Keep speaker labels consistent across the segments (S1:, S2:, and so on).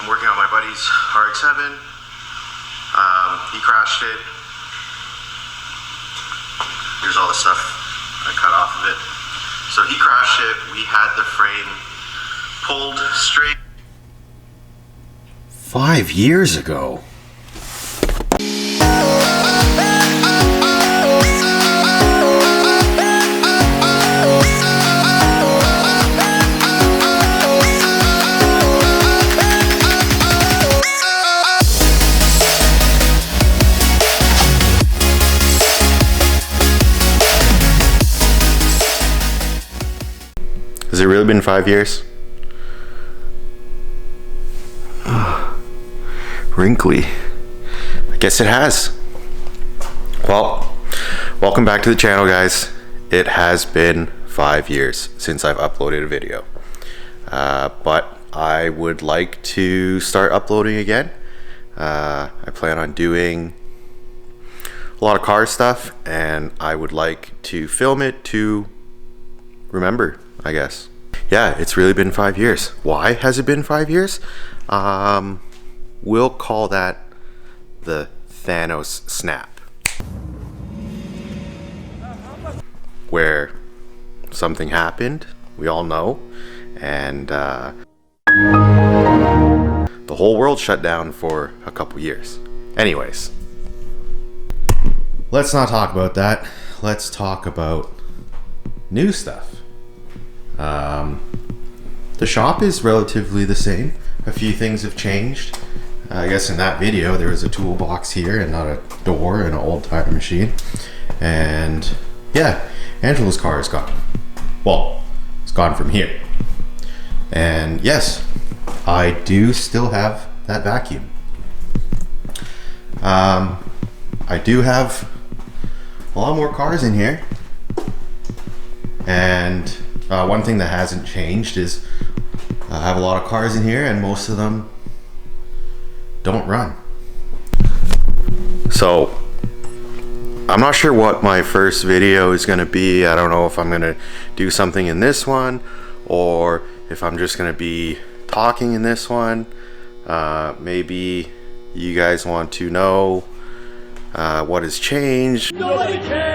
S1: working on my buddy's RX-7. He crashed it. Here's all the stuff I cut off of it. So he crashed it. We had the frame pulled straight.
S2: 5 years ago. Has it really been 5 years? Wrinkly. I guess it has. Well, welcome back to the channel, guys. It has been 5 years since I've uploaded a video. But I would like to start uploading again. I plan on doing a lot of car stuff, and I would like to film it to remember, I guess. Yeah, it's really been 5 years. Why has it been 5 years? We'll call that the Thanos snap, where something happened, we all know, and the whole world shut down for a couple years. Anyways, let's not talk about that. Let's talk about new stuff. The shop is relatively the same. A few things have changed. I guess in that video there was a toolbox here and not a door and an old tire machine. And yeah, Angela's car is gone. Well, it's gone from here. And yes, I do still have that vacuum. I do have a lot more cars in here. And one thing that hasn't changed is I have a lot of cars in here and most of them don't run. So I'm not sure what my first video is going to be. I don't know if I'm going to do something in this one or if I'm just going to be talking in this one. Maybe you guys want to know what has changed. Nobody cares.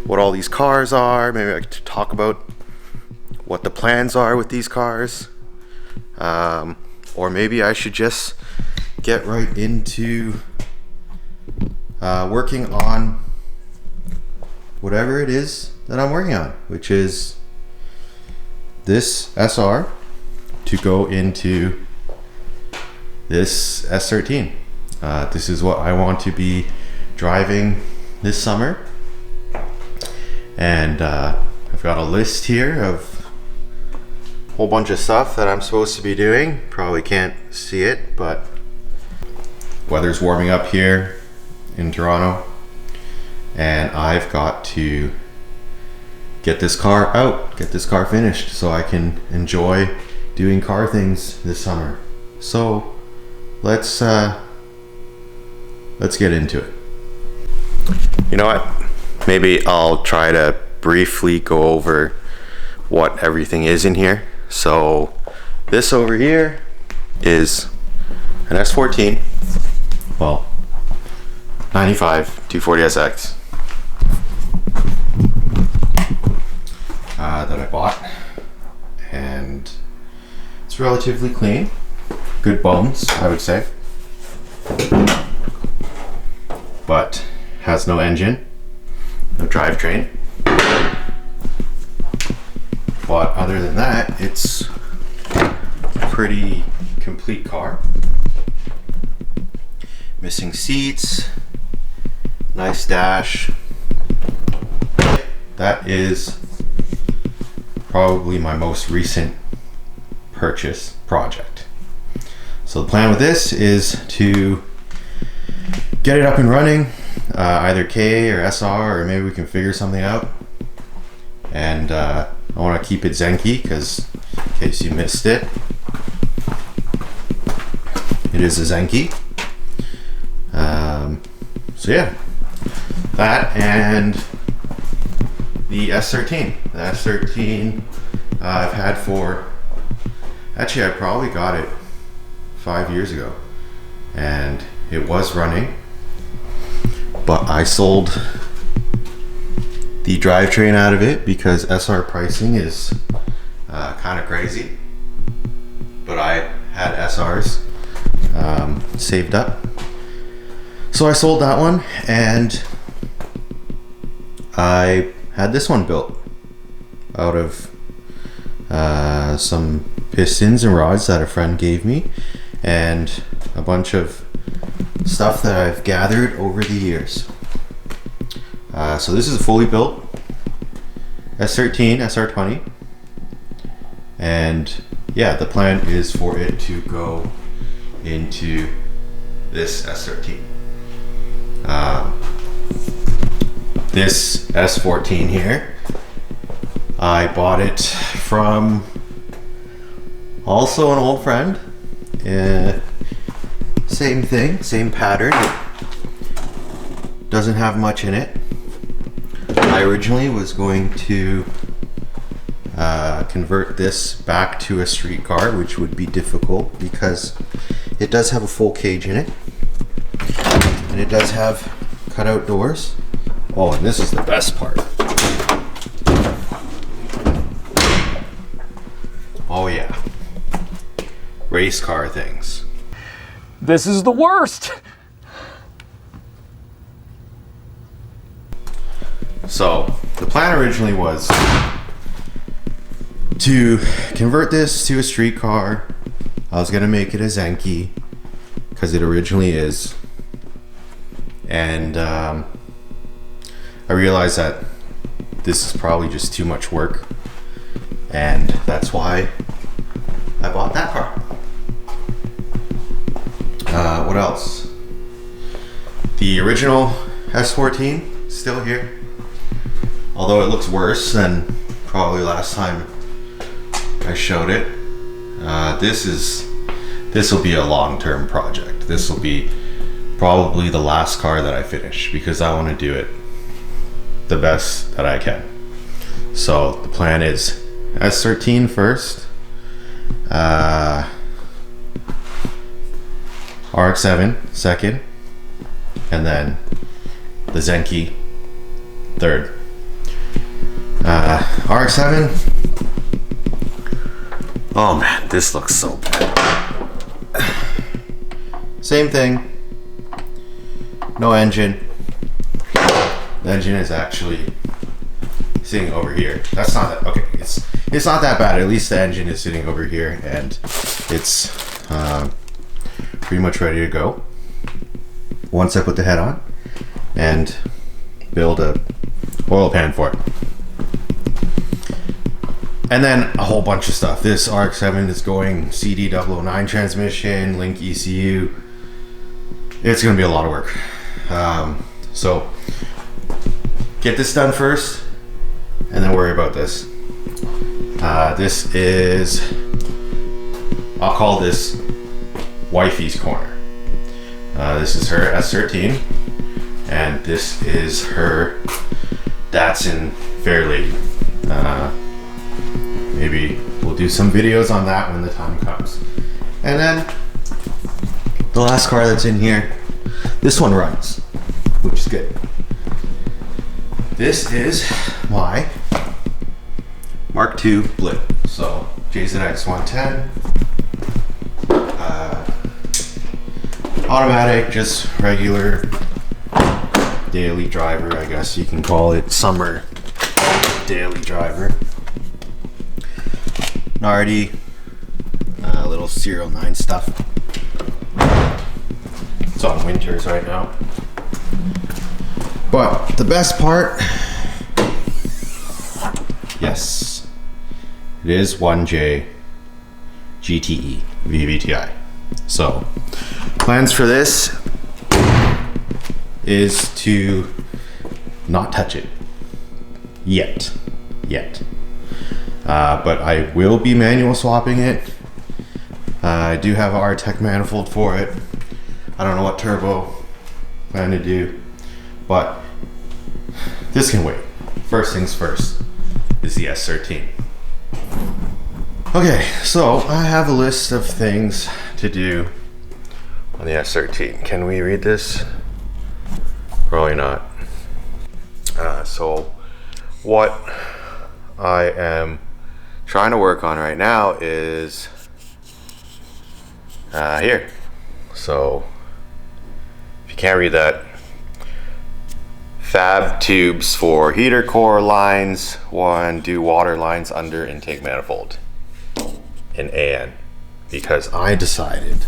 S2: What all these cars are. Maybe I could talk about what the plans are with these cars. Or maybe I should just get right into working on whatever it is that I'm working on, which is this SR to go into this S13. This is what I want to be driving this summer. And I've got a list here of whole bunch of stuff that I'm supposed to be doing. Probably can't see it, but weather's warming up here in Toronto and I've got to get this car out, get this car finished so I can enjoy doing car things this summer. So let's get into it. You know what? Maybe I'll try to briefly go over what everything is in here. So this over here is an S14, well, 95 240SX that I bought, and it's relatively clean, good bones, I would say, but has no engine, no drivetrain. But other than that, it's a pretty complete car. Missing seats, nice dash. That is probably my most recent purchase project. So the plan with this is to get it up and running, either K or SR, or maybe we can figure something out. And I want to keep it Zenki because in case you missed it, it is a Zenki. So yeah, that and the S13. The S13 I've had for Actually, I probably got it 5 years ago, and it was running, but I sold the drivetrain out of it because SR pricing is kind of crazy. But I had SRs saved up, so I sold that one, and I had this one built out of some pistons and rods that a friend gave me, and a bunch of stuff that I've gathered over the years. So this is a fully built S13 SR20, and yeah, the plan is for it to go into this S13. This S14 here, I bought it from also an old friend. Same thing, same pattern. It doesn't have much in it. I originally was going to convert this back to a streetcar, which would be difficult because it does have a full cage in it, and it does have cutout doors. Oh, and this is the best part. Oh yeah, race car things.
S3: This is the worst.
S2: So the plan originally was to convert this to a streetcar. I was gonna make it a Zenki because it originally is, and I realized that this is probably just too much work, and that's why I bought that car. What else? The original S14 still here, although it looks worse than probably last time I showed it. This will be a long-term project. This will be probably the last car that I finish because I want to do it the best that I can. So the plan is S13 first, RX-7 second, and then the Zenki third. RX-7. Oh man, this looks so bad. Same thing. No engine. The engine is actually sitting over here. That's not that, okay. It's not that bad. At least the engine is sitting over here, and it's pretty much ready to go once I put the head on and build a oil pan for it. And then a whole bunch of stuff. This RX-7 is going CD009 transmission, link ECU. It's gonna be a lot of work. So get this done first and then worry about this. This is, I'll call this Wifey's Corner. This is her S13, and this is her Datsun Fairlady. Maybe we'll do some videos on that when the time comes. And then the last car that's in here, this one runs, which is good. This is my Mark II Blip. So JZX 110, automatic, just regular daily driver, I guess you can call it, summer daily driver. Nardi, little Serial 9 stuff. It's on winters right now. But the best part, yes, it is 1J GTE VVTi. So plans for this is to not touch it yet. But I will be manual swapping it. I do have an R-Tech manifold for it. I don't know what turbo I plan to do, but this can wait. First things first is the S13. Okay, so I have a list of things to do on the SR20. Can we read this? Probably not. So what I am trying to work on right now is here. So if you can't read that, fab tubes for heater core lines. One, do water lines under intake manifold in AN, because I decided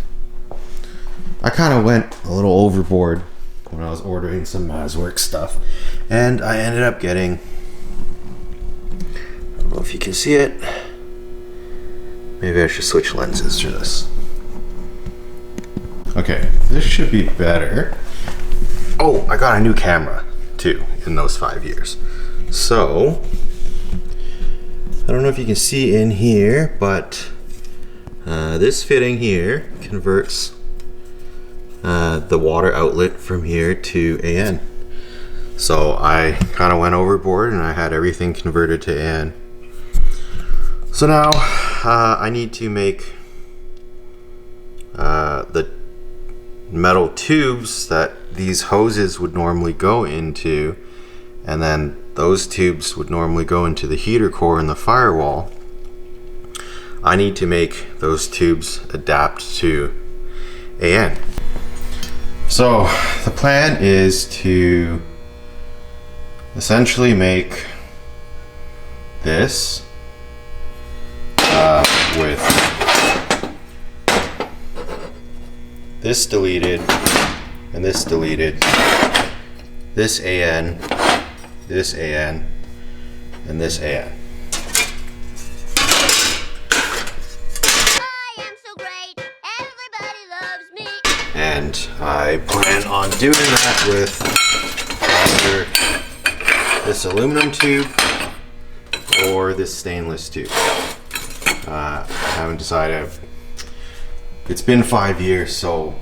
S2: I kind of went a little overboard when I was ordering some Mazwork stuff, and I ended up getting, I don't know if you can see it, maybe I should switch lenses for this. Okay, this should be better. Oh, I got a new camera too in those 5 years. So I don't know if you can see in here, but this fitting here converts the water outlet from here to AN. So I kind of went overboard and I had everything converted to AN. So now I need to make the metal tubes that these hoses would normally go into, and then those tubes would normally go into the heater core and the firewall. I need to make those tubes adapt to AN. So the plan is to essentially make this with this deleted and this deleted, this AN, this AN, and this AN.
S4: I am so great, everybody loves me.
S2: And I plan on doing that with either this aluminum tube or this stainless tube. I haven't decided. It's been 5 years, so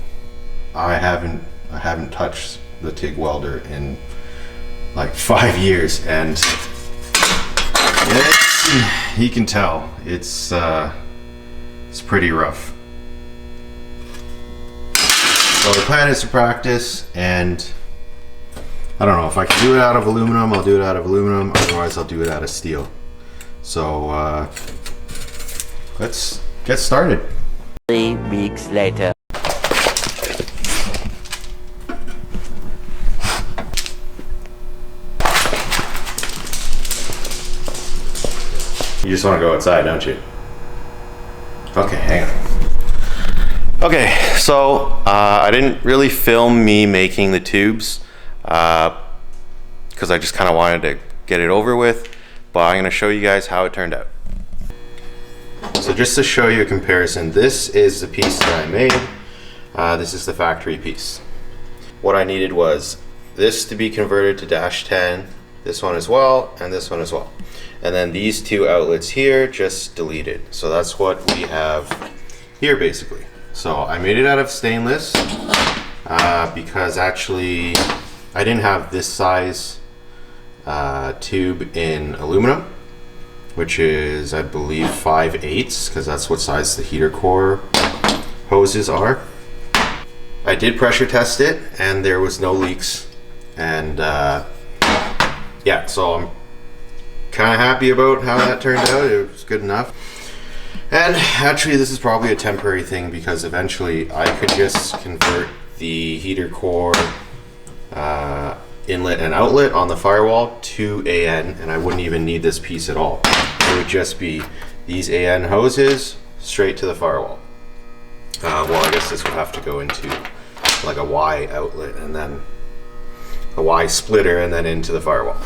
S2: I haven't touched the TIG welder in like 5 years, and you can tell it's pretty rough. So the plan is to practice, and I don't know if I can do it out of aluminum. I'll do it out of aluminum. Otherwise, I'll do it out of steel. So let's get started.
S5: 3 weeks later.
S2: You just want to go outside, don't you? Okay, hang on. Okay, so I didn't really film me making the tubes because I just kind of wanted to get it over with, but I'm going to show you guys how it turned out. So just to show you a comparison, this is the piece that I made. This is the factory piece. What I needed was this to be converted to -10, this one as well, and this one as well. And then these two outlets here just deleted. So that's what we have here basically. So I made it out of stainless because actually I didn't have this size tube in aluminum, which is, I believe, 5/8, because that's what size the heater core hoses are. I did pressure test it, and there was no leaks. And yeah, so I'm kind of happy about how that turned out. It was good enough. And actually, this is probably a temporary thing, because eventually I could just convert the heater core inlet and outlet on the firewall to AN, and I wouldn't even need this piece at all. It would just be these AN hoses straight to the firewall. Well, I guess this would have to go into like a Y outlet and then a Y splitter and then into the firewall.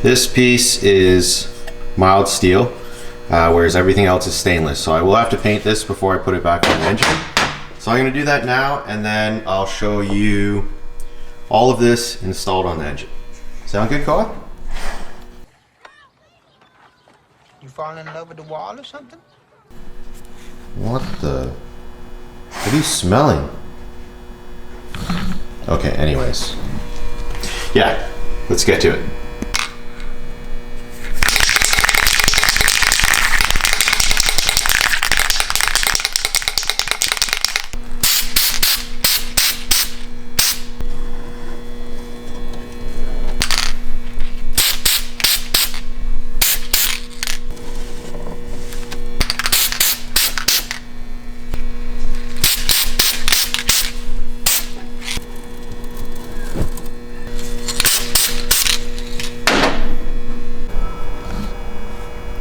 S2: This piece is mild steel, whereas everything else is stainless. So I will have to paint this before I put it back on the engine. So I'm going to do that now, and then I'll show you all of this installed on the engine. Sound good, Colin?
S6: You falling in love with the wall or something?
S2: What the? What are you smelling? Okay, anyways. Yeah, let's get to it.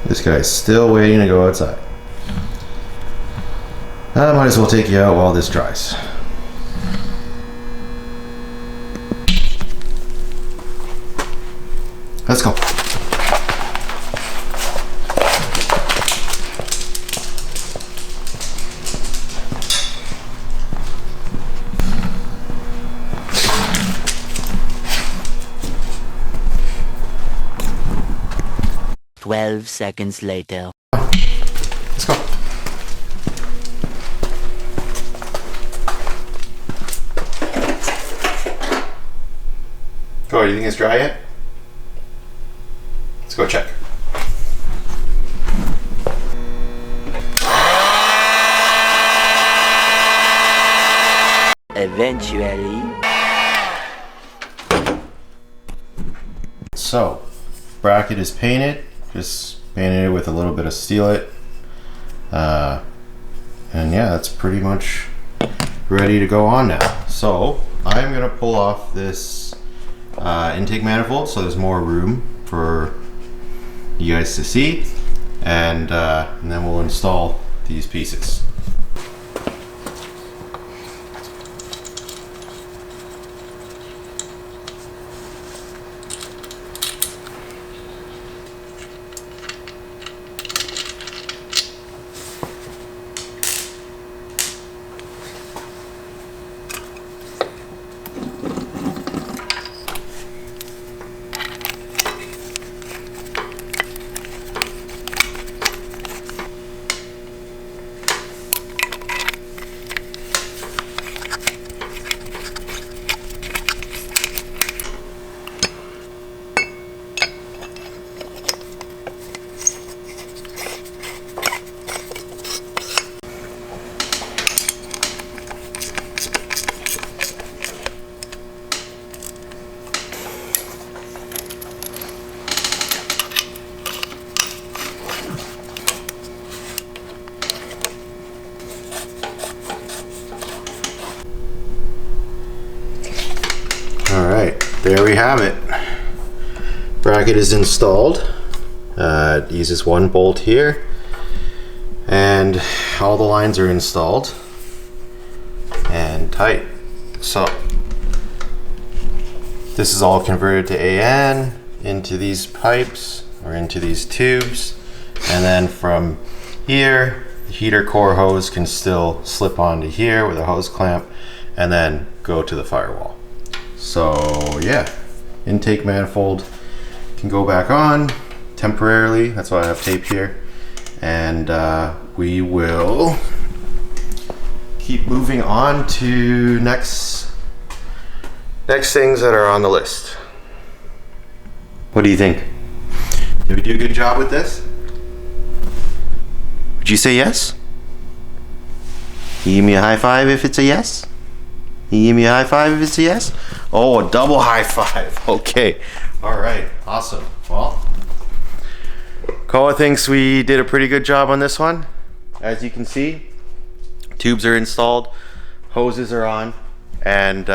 S2: This guy's still waiting to go outside. I might as well take you out while this dries. Let's go.
S5: Twelve seconds later.
S2: Let's go. Oh, you think it's dry yet? Let's go check.
S5: Eventually.
S2: So, bracket is painted. Just painted it with a little bit of Steelite. And yeah, that's pretty much ready to go on now. So, I'm gonna pull off this intake manifold so there's more room for you guys to see, and then we'll install these pieces. Alright, there we have it. Bracket is installed. It uses one bolt here, and all the lines are installed and tight. So this is all converted to AN into these pipes or into these tubes, and then from here the heater core hose can still slip onto here with a hose clamp and then go to the firewall. So yeah, intake manifold can go back on temporarily. That's why I have tape here. And we will keep moving on to next things that are on the list. What do you think? Did we do a good job with this? Would you say yes? You give me a high five if it's a yes? You give me a high five if it's a yes? Oh, a double high five. Okay. All right. Awesome. Well, Koa thinks we did a pretty good job on this one. As you can see, tubes are installed, hoses are on, and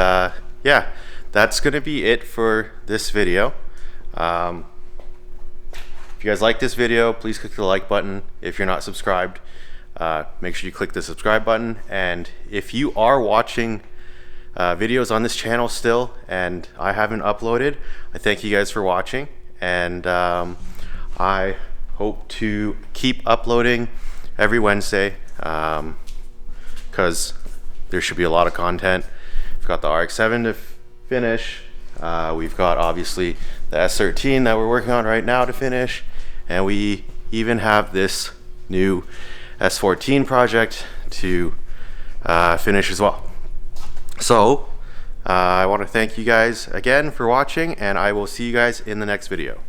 S2: yeah, that's going to be it for this video. If you guys like this video, please click the like button. If you're not subscribed, make sure you click the subscribe button. And if you are watching videos on this channel still and I haven't uploaded, I thank you guys for watching, and I hope to keep uploading every Wednesday because there should be a lot of content. We've got the RX-7 to finish, we've got obviously the S13 that we're working on right now to finish, and we even have this new S14 project to finish as well. So I want to thank you guys again for watching, and I will see you guys in the next video.